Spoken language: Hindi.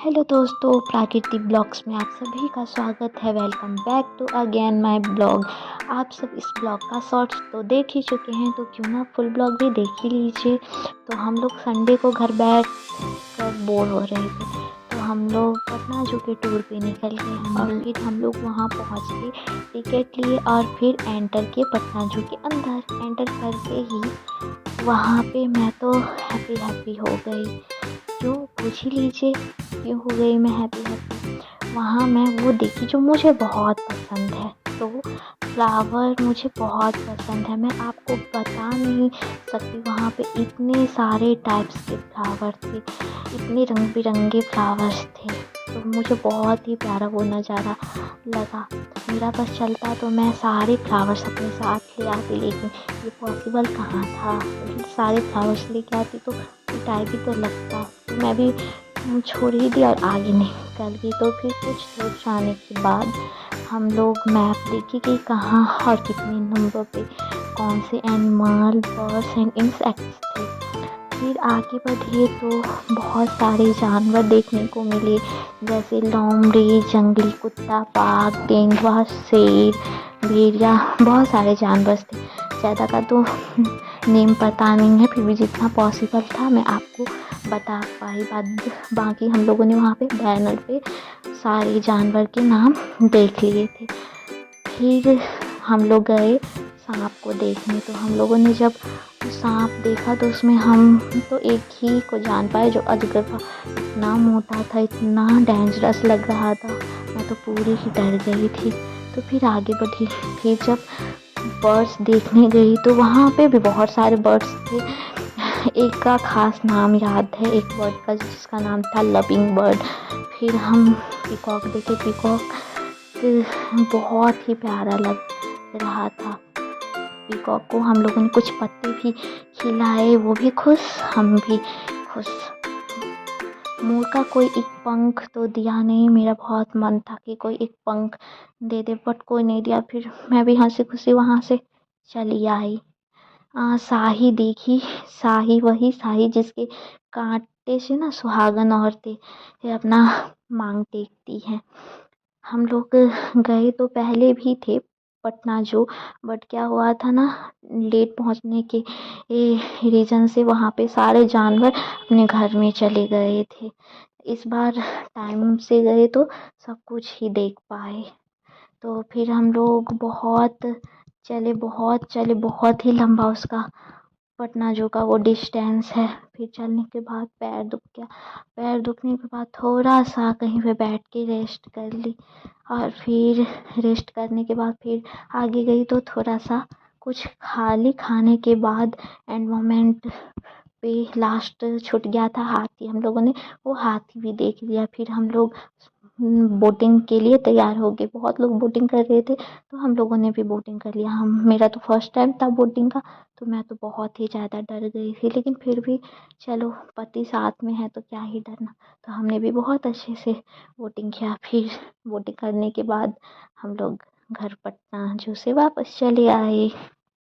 हेलो दोस्तों, प्राकृतिक ब्लॉग्स में आप सभी का स्वागत है। Welcome back to again my blog. आप सब इस ब्लॉग का शॉर्ट्स तो देख ही चुके हैं, तो क्यों ना फुल ब्लॉग भी देख ही लीजिए। तो हम लोग संडे को घर बैठ कर बोर हो रहे थे, तो हम लोग पटना जू के टूर पे निकल गए और फिर हम लोग वहाँ पहुँच के टिकट लिए और फिर एंटर किए पटना जू के अंदर। एंटर करते ही वहाँ पे मैं तो हैप्पी हो गई। क्यों पूछ ही लीजिए, क्यों हो गई मैं हैप्पी। वहाँ मैं वो देखी जो मुझे बहुत पसंद है। तो फ्लावर मुझे बहुत पसंद है, मैं आपको बता नहीं सकती। वहाँ पे इतने सारे टाइप्स के फ्लावर थे, इतने रंग बिरंगे फ्लावर्स थे, तो मुझे बहुत ही प्यारा वो नज़ारा लगा। मेरा बस चलता तो मैं सारे फ्लावर्स अपने साथ ले आती, लेकिन ये पॉसिबल कहाँ था। सारे फ्लावर्स लेके आती तो टाइम भी तो लगता, तो मैं भी छोड़ ही दी और आगे निकल गई। तो फिर कुछ दूर जाने के बाद हम लोग मैप देखे कि कहाँ और कितने नंबर पे कौन से एनिमल, बर्ड्स एंड इंसेक्ट्स थे। फिर आगे बढ़े तो बहुत सारे जानवर देखने को मिले, जैसे लोमड़ी, जंगली कुत्ता, बाघ, तेंदुआ, शेर, भेड़िया, बहुत सारे जानवर थे। ज़्यादा का तो नेम पता नहीं है, फिर भी जितना पॉसिबल था मैं आपको बता पाई। बाकी हम लोगों ने वहाँ पे बैनर पे सारे जानवर के नाम देख लिए थे। फिर हम लोग गए सांप को देखने। तो हम लोगों ने जब सांप देखा तो उसमें हम तो एक ही को जान पाए, जो अजगर था। इतना मोटा था, इतना डेंजरस लग रहा था, मैं तो पूरी ही डर गई थी। तो फिर आगे बढ़ी। फिर जब बर्ड्स देखने गई तो वहाँ पे भी बहुत सारे बर्ड्स थे। एक का खास नाम याद है, एक बर्ड का जिसका नाम था लविंग बर्ड। फिर हम पीकॉक देखे। पीकॉक बहुत ही प्यारा लग रहा था। पीकॉक को हम लोगों ने कुछ पत्ते भी खिलाए, वो भी खुश, हम भी खुश। मोर का कोई एक पंख तो दिया नहीं, मेरा बहुत मन था कि कोई एक पंख दे दे, बट कोई नहीं दिया। फिर मैं भी हंसी खुशी वहाँ से चली आई। शाही देखी। शाही वही शाही जिसके कांटे से ना सुहागन औरतें ये अपना मांग टेकती हैं। हम लोग गए तो पहले भी थे पटना जू, बट क्या हुआ था ना, लेट पहुंचने के रीज़न से वहाँ पे सारे जानवर अपने घर में चले गए थे। इस बार टाइम से गए तो सब कुछ ही देख पाए। तो फिर हम लोग बहुत चले, बहुत ही लंबा उसका पटना जू का वो डिस्टेंस है। फिर चलने के बाद पैर दुख गया। पैर दुखने के बाद थोड़ा सा कहीं पे बैठ के रेस्ट कर ली, और फिर रेस्ट करने के बाद फिर आगे गई तो थोड़ा सा कुछ खाने के बाद एंड मोमेंट पे लास्ट छूट गया था हाथी। हम लोगों ने वो हाथी भी देख लिया। फिर हम लोग बोटिंग के लिए तैयार हो गए। बहुत लोग बोटिंग कर रहे थे, तो हम लोगों ने भी बोटिंग कर लिया। हम मेरा तो फर्स्ट टाइम था बोटिंग का, तो मैं तो बहुत ही ज़्यादा डर गई थी, लेकिन फिर भी चलो पति साथ में है तो क्या ही डरना। तो हमने भी बहुत अच्छे से बोटिंग किया। फिर बोटिंग करने के बाद हम लोग घर पटना जू से वापस चले आए।